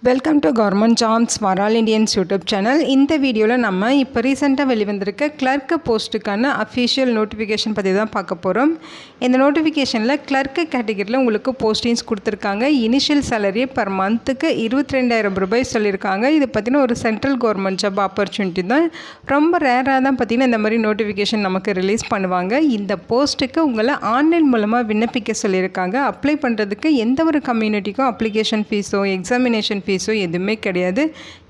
Welcome to government jobs for all Indians YouTube channel. இந்த வீடியோவில் நம்ம இப்போ ரீசெண்டாக வெளிவந்திருக்க கிளர்க்கு போஸ்ட்டுக்கான அஃபிஷியல் நோட்டிஃபிகேஷன் பற்றி தான் பார்க்க போகிறோம். இந்த நோட்டிஃபிகேஷனில் கிளர்க்கு கேட்டகரியில் உங்களுக்கு போஸ்டிங்ஸ் கொடுத்துருக்காங்க. இனிஷியல் சேலரி பர் மந்த்துக்கு 22,000 ரூபாய் சொல்லியிருக்காங்க. இது பார்த்திங்கன்னா ஒரு சென்ட்ரல் கவர்மெண்ட் ஜாப் ஆப்பர்ச்சுனிட்டி தான். ரொம்ப ரேராக தான் பார்த்திங்கன்னா இந்த மாதிரி நோட்டிஃபிகேஷன் நமக்கு ரிலீஸ் பண்ணுவாங்க. இந்த போஸ்ட்டுக்கு உங்களை ஆன்லைன் மூலமாக விண்ணப்பிக்க சொல்லியிருக்காங்க. அப்ளை பண்ணுறதுக்கு எந்த ஒரு கம்யூனிட்டிக்கும் அப்ளிகேஷன் ஃபீஸோ எக்ஸாமினேஷன் ஃபீஸோ எதுவுமே கிடையாது.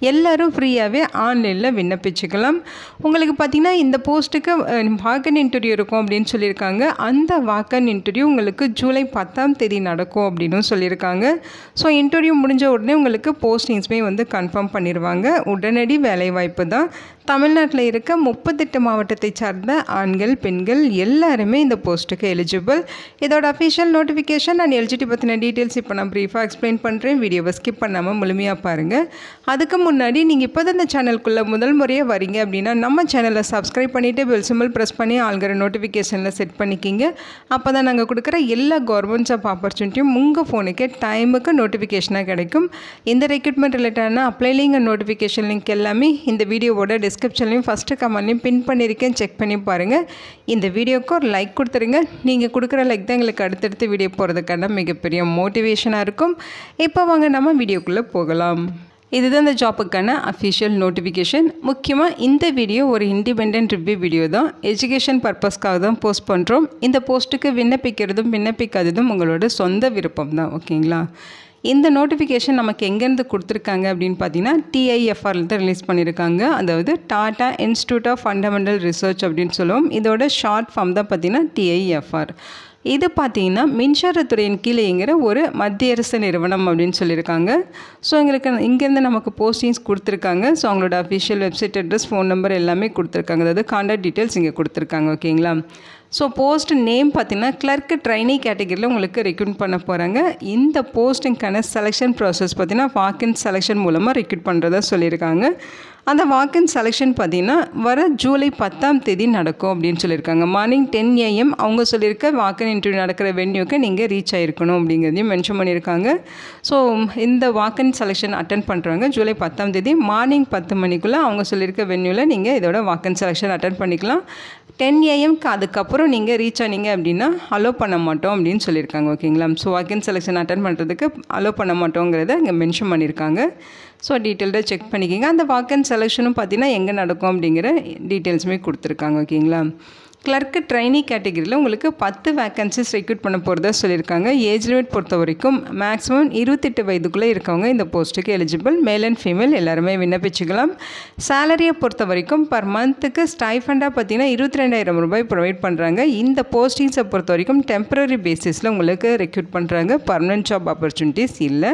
எல்லோரும் ஃப்ரீயாகவே ஆன்லைனில் விண்ணப்பிச்சுக்கலாம். உங்களுக்கு பார்த்திங்கன்னா இந்த போஸ்ட்டுக்கு வாக்கன் இன்டர்வியூ இருக்கும் அப்படின்னு சொல்லியிருக்காங்க. அந்த வாக்கன் இன்டர்வியூ உங்களுக்கு ஜூலை 10ஆம் தேதி நடக்கும் அப்படின்னு சொல்லியிருக்காங்க. ஸோ இன்டர்வியூ முடிஞ்ச உடனே உங்களுக்கு போஸ்டிங்ஸுமே கன்ஃபார்ம் பண்ணிடுவாங்க. உடனடி வேலைவாய்ப்பு தான். தமிழ்நாட்டில் இருக்க 38 மாவட்டத்தை சார்ந்த ஆண்கள் பெண்கள் எல்லாருமே இந்த போஸ்ட்டுக்கு எலிஜிபிள். இதோட அஃபிஷியல் நோட்டிஃபிகேஷன் அண்ட் எலிஜிபிலிட்டி பற்றின டீட்டெயில்ஸ் இப்போ நான் ப்ரீஃபாக எக்ஸ்பிளைன் பண்ணுறேன். வீடியோவை ஸ்கிப் பண்ணாமல் முழுமையாக பாருங்கள். அதுக்கு முன்னாடி நீங்கள் இப்போ தான் இந்த சேனலுக்குள்ளே முதல் முறையாக வரீங்க அப்படின்னா நம்ம சேனலை சப்ஸ்கிரைப் பண்ணிவிட்டு பெல் சிம்பிள் ப்ரெஸ் பண்ணி ஆள்கிற நோட்டிஃபிகேஷனில் செட் பண்ணிக்கிங்க. அப்போ தான் நாங்கள் கொடுக்குற எல்லா கவர்மெண்ட் ஜாப் ஆப்பர்ச்சுனிட்டியும் உங்கள் ஃபோனுக்கு டைமுக்கு நோட்டிஃபிகேஷனாக கிடைக்கும். இந்த ரெக்ரூட்மெண்ட் ரிலேட்டடான apply link and notification link எல்லாமே இந்த வீடியோவோட டிஸ்கிரிப்ஷன்லையும் ஃபஸ்ட்டு கமெண்ட்லையும் பின் பண்ணியிருக்கேன். செக் பண்ணி பாருங்கள். இந்த வீடியோவுக்கு ஒரு லைக் கொடுத்துருங்க. நீங்கள் கொடுக்குற லைக் தான் எங்களுக்கு அடுத்தடுத்து வீடியோ போகிறதுக்கான மிகப்பெரிய மோட்டிவேஷனாக இருக்கும். இப்போ வாங்க நம்ம வீடியோக்குள்ளே போகலாம். இதுதான் இந்த ஜாப்புக்கான அஃபிஷியல் நோட்டிஃபிகேஷன். முக்கியமாக இந்த வீடியோ ஒரு இண்டிபெண்ட் ரிவ்யூ வீடியோ தான். எஜுகேஷன் பர்பஸ்க்காக தான் போஸ்ட் பண்ணுறோம். இந்த போஸ்ட்டுக்கு விண்ணப்பிக்கிறதும் விண்ணப்பிக்காததும் உங்களோட சொந்த விருப்பம் தான். ஓகேங்களா? இந்த நோட்டிஃபிகேஷன் நமக்கு எங்கேருந்து கொடுத்துருக்காங்க அப்படின்னு பார்த்தீங்கன்னா TIFRல தான் ரிலீஸ் பண்ணியிருக்காங்க. அதாவது Tata Institute of Fundamental Research அப்படின்னு சொல்லுவோம். இதோட ஷார்ட் ஃபார்ம் தான் பார்த்தீங்கன்னா TIFR. இது பார்த்திங்கன்னா மின்சாரத்துறையின் கீழேங்கிற ஒரு மத்திய அரசு நிறுவனம் அப்படின்னு சொல்லியிருக்காங்க. ஸோ எங்களுக்கு இங்கேருந்து நமக்கு போஸ்டிங்ஸ் கொடுத்துருக்காங்க. ஸோ அவங்களோட official website address phone number எல்லாமே கொடுத்துருக்காங்க. அதாவது கான்டாக்ட் டீட்டெயில்ஸ் இங்கே கொடுத்துருக்காங்க. ஓகேங்களா? ஸோ போஸ்ட் நேம் பார்த்திங்கன்னா கிளர்க்கு ட்ரைனி கேட்டகரியில் உங்களுக்கு ரெக்ரூட் பண்ண போகிறாங்க. இந்த போஸ்டிங்கான செலெக்ஷன் ப்ராசஸ் பார்த்திங்கன்னா வாக்கின் செலெக்ஷன் மூலமாக ரெக்ரூட் பண்ணுறதா சொல்லியிருக்காங்க. அந்த வாக்கின் செலெக்ஷன் பார்த்திங்கன்னா வர ஜூலை 10ஆம் தேதி நடக்கும் அப்படின்னு சொல்லியிருக்காங்க. மார்னிங் 10 AM அவங்க சொல்லியிருக்க வாக்கின் இன்டர்வியூ நடக்கிற வென்யூக்கு நீங்கள் ரீச் ஆகிருக்கணும் அப்படிங்கிறதையும் மென்ஷன் பண்ணியிருக்காங்க. ஸோ இந்த வாக்கின் செலெக்ஷன் அட்டன் பண்ணுறாங்க ஜூலை 10ஆம் தேதி மார்னிங் 10 மணிக்குள்ளே அவங்க சொல்லியிருக்க வென்யூவில் நீங்கள் இதோட வாக்கின் செலெக்ஷன் அட்டன் பண்ணிக்கலாம். 10 AMக்கு அதுக்கப்புறம் நீங்கள் ரீச் ஆனீங்க அப்படின்னா அலோவ் பண்ண மாட்டோம் அப்படின்னு சொல்லியிருக்காங்க. ஓகேங்களா? ஸோ வாக்கின் செலெக்ஷன் அட்டன் பண்ணுறதுக்கு அலோவ் பண்ண மாட்டோங்கிறத இங்கே மென்ஷன் பண்ணியிருக்காங்க. ஸோ டீட்டெயில்டாக செக் பண்ணிக்கிங்க. அந்த வாக்கின் செலெக்ஷனும் பார்த்தீங்கன்னா எங்கே நடக்கும் அப்படிங்கிற டீட்டெயில்ஸுமே கொடுத்துருக்காங்க. ஓகேங்களா? கிளர்க்கு ட்ரைனி கேட்டகரியில் உங்களுக்கு 10 வேக்கன்சிஸ் ரெக்ரூட் பண்ண போகிறதா சொல்லியிருக்காங்க. ஏஜ் லிமிட் பொறுத்த வரைக்கும் மேக்ஸிமம் 28 வயதுக்குள்ளே இருக்கவங்க இந்த போஸ்ட்டுக்கு எலிஜிபிள். மேல் அண்ட் ஃபீமேல் எல்லாருமே விண்ணப்பிச்சுக்கலாம். சேலரியை பொறுத்த வரைக்கும் பர் மந்த்துக்கு ஸ்டைஃபண்டாக பார்த்தீங்கன்னா 22,000 ரூபாய் ப்ரொவைட் பண்ணுறாங்க. இந்த போஸ்டிங்ஸை பொறுத்த வரைக்கும் டெம்பரரி பேசிஸில் உங்களுக்கு ரெக்ரூட் பண்ணுறாங்க. பர்மனன்ட் ஜாப் ஆப்பர்ச்சுனிட்டிஸ் இல்லை.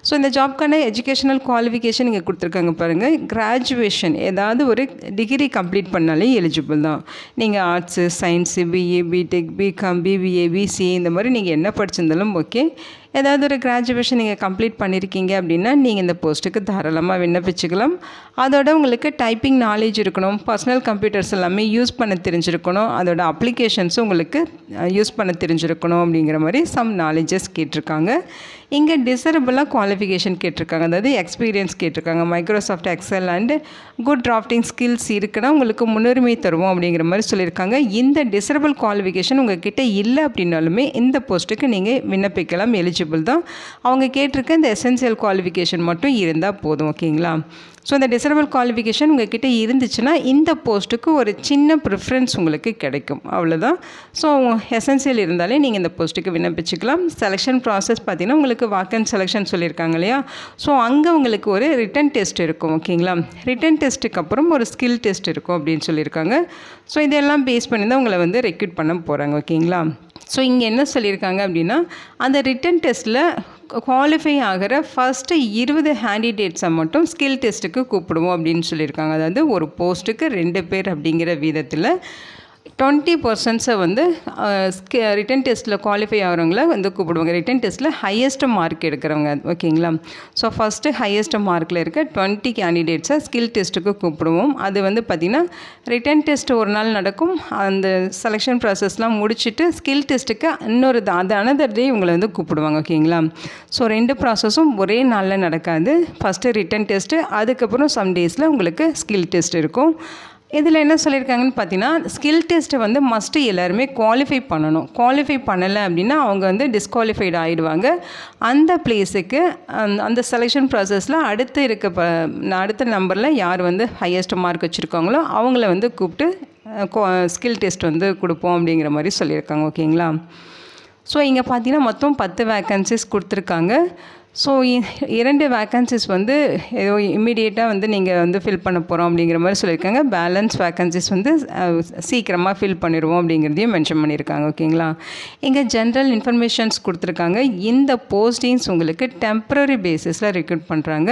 ஸோ இந்த ஜாப்க்கான எஜுகேஷனல் குவாலிஃபிகேஷன் இங்கே கொடுத்துருக்காங்க பாருங்கள். கிராஜுவேஷன் ஏதாவது ஒரு டிகிரி கம்ப்ளீட் பண்ணாலே எலிஜிபிள் தான். நீங்கள் arts science BA BTech BCom BBA BCA இந்த மாதிரி நீங்கள் என்ன படிச்சிருந்தாலும் ஓகே. ஏதாவது ஒரு கிராஜுவேஷன் நீங்கள் கம்ப்ளீட் பண்ணியிருக்கீங்க அப்படின்னா நீங்கள் இந்த போஸ்ட்டுக்கு தாராளமாக விண்ணப்பிச்சுக்கலாம். அதோட உங்களுக்கு டைப்பிங் நாலேஜ் இருக்கணும். பர்சனல் கம்ப்யூட்டர்ஸ் எல்லாமே யூஸ் பண்ண தெரிஞ்சிருக்கணும். அதோட அப்ளிகேஷன்ஸும் உங்களுக்கு யூஸ் பண்ண தெரிஞ்சிருக்கணும் அப்படிங்கிற மாதிரி சம் நாலேஜஸ் கேட்டிருக்காங்க. இங்கே டிசரபிளாக குவாலிஃபிகேஷன் கேட்டிருக்காங்க. அதாவது எக்ஸ்பீரியன்ஸ் கேட்டிருக்காங்க. Microsoft Excel and good drafting skills இருக்குன்னா உங்களுக்கு முன்னுரிமை தருவோம் அப்படிங்கிற மாதிரி சொல்லியிருக்காங்க. இந்த டிசரபிள் குவாலிஃபிகேஷன் உங்கள் கிட்டே இல்லை அப்படின்னாலுமே இந்த போஸ்ட்டுக்கு நீங்கள் விண்ணப்பிக்கலாம். எலிஜிபிள் தான். அவங்க கேட்டிருக்க இந்த எசென்சியல் குவாலிஃபிகேஷன் மட்டும் இருந்தால் போதும். ஓகேங்களா? ஸோ இந்த டிசரபிள் குவாலிஃபிகேஷன் உங்கள் கிட்டே இருந்துச்சுன்னா இந்த போஸ்ட்டுக்கு ஒரு சின்ன ப்ரிஃபரன்ஸ் உங்களுக்கு கிடைக்கும். அவ்வளோதான். ஸோ எசென்சியல் இருந்தாலே நீங்கள் இந்த போஸ்ட்டுக்கு விண்ணப்பிச்சுக்கலாம். செலெக்ஷன் ப்ராசஸ் பார்த்திங்கன்னா உங்களுக்கு வாக்கன் செலெக்ஷன் சொல்லியிருக்காங்க இல்லையா? ஸோ அங்கே உங்களுக்கு ஒரு ரிட்டன் டெஸ்ட் இருக்கும். ஓகேங்களா? ரிட்டன் டெஸ்ட்டுக்கு அப்புறம் ஒரு ஸ்கில் டெஸ்ட் இருக்கும் அப்படின்னு சொல்லியிருக்காங்க. ஸோ இதெல்லாம் பேஸ் பண்ணி தான் உங்களை ரெக்ரூட் பண்ண போகிறாங்க. ஓகேங்களா? ஸோ இங்கே என்ன சொல்லியிருக்காங்க அப்படின்னா அந்த ரிட்டன் டெஸ்ட்டில் குவாலிஃபை ஆகிற ஃபஸ்ட்டு 20 கேண்டிடேட்ஸை மட்டும் ஸ்கில் டெஸ்ட்டுக்கு கூப்பிடுவோம் அப்படின்னு சொல்லியிருக்காங்க. அதாவது ஒரு போஸ்ட்டுக்கு 2 பேர் அப்படிங்கிற விதத்தில் 20% வந்து ரிட்டன் டெஸ்ட்டில் குவாலிஃபை ஆகிறவங்கள வந்து கூப்பிடுவாங்க. ரிட்டன் டெஸ்ட்டில் ஹையஸ்ட் மார்க் எடுக்கிறவங்க, ஓகேங்களா. ஸோ ஃபஸ்ட்டு ஹையஸ்ட் மார்க்கில் இருக்க 20 கேண்டிடேட்ஸை ஸ்கில் டெஸ்ட்டுக்கு கூப்பிடுவோம். அது வந்து பார்த்திங்கன்னா ரிட்டன் டெஸ்ட் ஒரு நாள் நடக்கும். அந்த செலெக்ஷன் ப்ராசஸ்லாம் முடிச்சுட்டு ஸ்கில் டெஸ்ட்டுக்கு இன்னொரு அது அனதர் டே இவங்களை வந்து கூப்பிடுவாங்க, ஓகேங்களா. ஸோ 2 ப்ராசஸும் ஒரே நாளில் நடக்காது. ஃபஸ்ட்டு ரிட்டன் டெஸ்ட்டு, அதுக்கப்புறம் சம் டேஸில் உங்களுக்கு ஸ்கில் டெஸ்ட் இருக்கும். இதில் என்ன சொல்லியிருக்காங்கன்னு பார்த்தீங்கன்னா, ஸ்கில் டெஸ்ட்டை வந்து மஸ்ட்டு எல்லாருமே குவாலிஃபை பண்ணணும். குவாலிஃபை பண்ணலை அப்படின்னா அவங்க வந்து டிஸ்குவாலிஃபைடு ஆகிடுவாங்க. அந்த பிளேஸுக்கு அந்த செலெக்ஷன் ப்ராசஸில் அடுத்த நம்பரில் யார் வந்து ஹையஸ்ட் மார்க் வச்சுருக்காங்களோ அவங்கள வந்து கூப்பிட்டு ஸ்கில் டெஸ்ட் வந்து கொடுப்போம் அப்படிங்கிற மாதிரி சொல்லியிருக்காங்க, ஓகேங்களா. ஸோ இங்கே பார்த்தீங்கன்னா மொத்தம் 10 வேக்கன்சிஸ் கொடுத்துருக்காங்க. ஸோ 2 வேக்கன்சிஸ் வந்து ஏதோ இம்மிடியேட்டாக வந்து நீங்கள் வந்து ஃபில் பண்ண போகிறோம் அப்படிங்கிற மாதிரி சொல்லியிருக்காங்க. பேலன்ஸ் வேக்கன்சிஸ் வந்து சீக்கிரமாக ஃபில் பண்ணிடுவோம் அப்படிங்கிறதையும் மென்ஷன் பண்ணியிருக்காங்க, ஓகேங்களா. இங்கே ஜென்ரல் இன்ஃபர்மேஷன்ஸ் கொடுத்துருக்காங்க. இந்த போஸ்டிங்ஸ் உங்களுக்கு டெம்ப்ரரி பேசிஸில் ரெக்ரூட் பண்ணுறாங்க.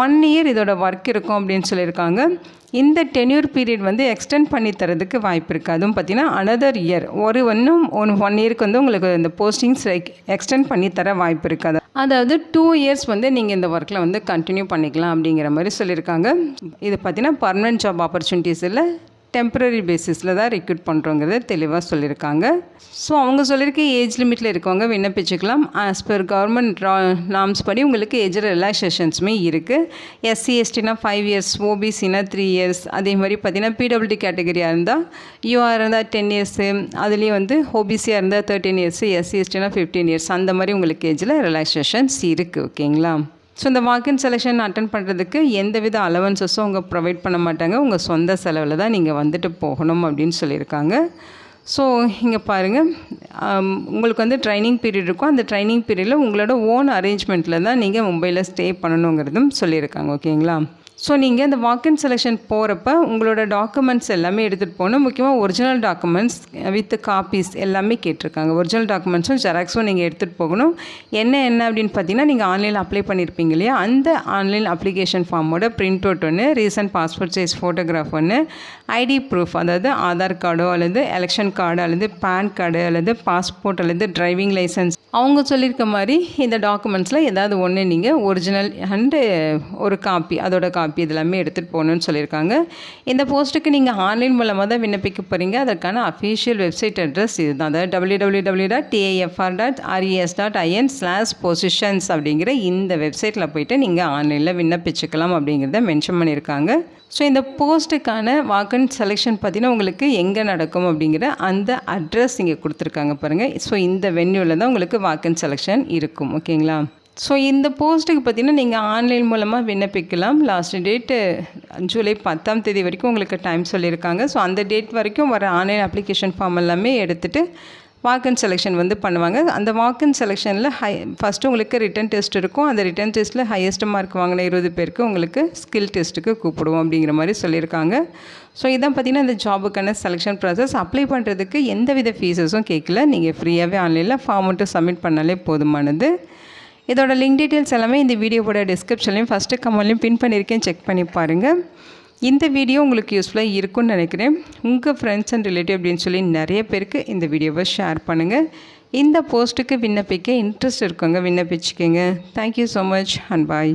1 இயர் இதோட ஒர்க் இருக்கும் அப்படின்னு சொல்லியிருக்காங்க. இந்த டென்யூர் பீரியட் வந்து எக்ஸ்டெண்ட் பண்ணி தரதுக்கு வாய்ப்பு இருக்குது. அதுவும் பார்த்திங்கன்னா அனதர் இயர் இன்னும் 1 இயருக்கு வந்து உங்களுக்கு இந்த போஸ்டிங்ஸ் எக்ஸ்டெண்ட் பண்ணி தர வாய்ப்பு இருக்காது. அதாவது 2 இயர்ஸ் வந்து நீங்கள் இந்த ஒர்க்கில் வந்து கண்டினியூ பண்ணிக்கலாம் அப்படிங்கிற மாதிரி சொல்லியிருக்காங்க. இது பார்த்திங்கன்னா பர்மனெண்ட் ஜாப் ஆப்பர்ச்சுனிட்டிஸ் இல்லை, டெம்ப்ரரி பேசிஸில் தான் ரெக்ரூட் பண்ணுறோங்கிறத தெளிவாக சொல்லியிருக்காங்க. ஸோ அவங்க சொல்லியிருக்க ஏஜ் லிமிட்டில் இருக்கவங்க விண்ணப்பிச்சுக்கலாம். ஆஸ் பர் கவர்மெண்ட் நார்ம்ஸ் படி உங்களுக்கு ஏஜ் ரிலாக்ஸேஷன்ஸுமே இருக்குது. எஸ்சி எஸ்டினா 5 இயர்ஸ், ஓபிசினா 3 இயர்ஸ், அதே மாதிரி பார்த்திங்கன்னா பிடபிள்யூடி கேட்டகரியாக இருந்தால் யூஆர் இருந்தால் 10 இயர்ஸு, அதுலேயும் வந்து ஓபிசியாக இருந்தால் 13 இயர்ஸு, எஸ்சி எஸ்டினா 15 இயர்ஸ், அந்த மாதிரி உங்களுக்கு ஏஜில் ரிலாக்ஸேஷன்ஸ் இருக்குது, ஓகேங்களா. ஸோ இந்த வாக்கின் செலெக்ஷன் அட்டன் பண்ணுறதுக்கு எந்தவித அலவன்சஸும் அவங்க ப்ரொவைட் பண்ண மாட்டாங்க. உங்கள் சொந்த செலவில் தான் நீங்கள் வந்துட்டு போகணும் அப்படின்னு சொல்லியிருக்காங்க. ஸோ இங்கே பாருங்கள், உங்களுக்கு வந்து ட்ரைனிங் பீரியட் இருக்கும். அந்த ட்ரைனிங் பீரியடில் உங்களோட ஓன் அரேஞ்ச்மெண்ட்டில் தான் நீங்கள் மும்பையில் ஸ்டே பண்ணணுங்கிறதும் சொல்லியிருக்காங்க, ஓகேங்களா. ஸோ நீங்கள் இந்த வாக்கின் செலெக்ஷன் போகிறப்ப உங்களோட டாக்குமெண்ட்ஸ் எல்லாமே எடுத்துகிட்டு போகணும். முக்கியமாக ஒரிஜினல் டாக்குமெண்ட்ஸ் வித் காப்பீஸ் எல்லாமே கேட்டிருக்காங்க. ஒரிஜினல் டாக்குமெண்ட்ஸும் ஜெராக்ஸும் நீங்கள் எடுத்துகிட்டு போகணும். என்ன அப்படின்னு பார்த்தீங்கன்னா, நீங்கள் ஆன்லைனில் அப்ளை பண்ணியிருப்பீங்க இல்லையா, அந்த ஆன்லைன் அப்ளிகேஷன் ஃபார்மோட பிரிண்ட் அவுட் ஒன்று, ரீசன்ட் பாஸ்போர்ட் சைஸ் ஃபோட்டோகிராஃப் ஒன்று, ஐடி ப்ரூஃப், அதாவது ஆதார் கார்டோ அல்லது எலெக்ஷன் கார்டு அல்லது பேன் கார்டு அல்லது பாஸ்போர்ட் அல்லது டிரைவிங் லைசன்ஸ், அவங்க சொல்லியிருக்க மாதிரி இந்த டாக்குமெண்ட்ஸில் ஏதாவது ஒன்று நீங்கள் ஒரிஜினல் அண்டு ஒரு காப்பி, அதோட காப்பி இதெல்லாமே எடுத்துகிட்டு போகணுன்னு சொல்லியிருக்காங்க. இந்த போஸ்ட்டுக்கு நீங்கள் ஆன்லைன் மூலமாக தான் விண்ணப்பிக்க போகிறீங்க. அதற்கான அஃபீஷியல் வெப்சைட் அட்ரஸ் இது தான், அதாவது www.tafr.in/positions அப்படிங்கிற இந்த வெப்சைட்டில் போய்ட்டு நீங்கள் ஆன்லைனில் விண்ணப்பிச்சுக்கலாம் அப்படிங்கிறத மென்ஷன் பண்ணியிருக்காங்க. ஸோ இந்த போஸ்ட்டுக்கான வாக்கன் செலெக்ஷன் பார்த்தீங்கன்னா உங்களுக்கு எங்கே நடக்கும் அப்படிங்கிற அந்த அட்ரஸ் இங்கே கொடுத்துருக்காங்க பாருங்கள். ஸோ இந்த வென்யூவில் தான் உங்களுக்கு வாக்கன் செலெக்ஷன் இருக்கும், ஓகேங்களா. ஸோ இந்த போஸ்ட்டுக்கு பார்த்திங்கன்னா நீங்கள் ஆன்லைன் மூலமாக விண்ணப்பிக்கலாம். லாஸ்ட் டேட்டு ஜூலை 10 வரைக்கும் உங்களுக்கு டைம் சொல்லியிருக்காங்க. ஸோ அந்த டேட் வரைக்கும் வர ஆன்லைன் அப்ளிகேஷன் ஃபார்ம் எல்லாமே எடுத்துகிட்டு வாக்கன் செலெக்ஷன் வந்து பண்ணுவாங்க. அந்த வாக்கன் செலெக்ஷனில் ஃபஸ்ட்டு உங்களுக்கு ரிட்டன் டெஸ்ட் இருக்கும். அந்த ரிட்டன் டெஸ்ட்டில் ஹையஸ்ட் மார்க் வாங்கின 20 பேருக்கு உங்களுக்கு ஸ்கில் டெஸ்ட்டுக்கு கூப்பிடுவோம் அப்படிங்கிற மாதிரி சொல்லியிருக்காங்க. ஸோ இதான் பார்த்திங்கன்னா இந்த ஜாபுக்கான செலெக்ஷன் ப்ராசஸ். அப்ளை பண்ணுறதுக்கு எந்தவித ஃபீஸஸும் கேட்கல. நீங்கள் ஃப்ரீயாகவே ஆன்லைனில் ஃபார்ம் மட்டும் சப்மிட் பண்ணாலே போதுமானது. இதோட லிங்க் டீட்டெயில்ஸ் எல்லாமே இந்த வீடியோவோட டிஸ்கிரிப்ஷன்லையும் ஃபஸ்ட்டு கமெண்ட்லையும் பின் பண்ணியிருக்கேன், செக் பண்ணி பாருங்கள். இந்த வீடியோ உங்களுக்கு யூஸ்ஃபுல்லாக இருக்கும்னு நினைக்கிறேன். உங்கள் ஃப்ரெண்ட்ஸ் அண்ட் ரிலேட்டிவ் அப்படின்னு சொல்லி நிறைய பேருக்கு இந்த வீடியோவை ஷேர் பண்ணுங்கள். இந்த போஸ்ட்டுக்கு விண்ணப்பிக்க இன்ட்ரெஸ்ட் இருக்கவங்க விண்ணப்பிச்சுக்கோங்க. Thank you so much and bye.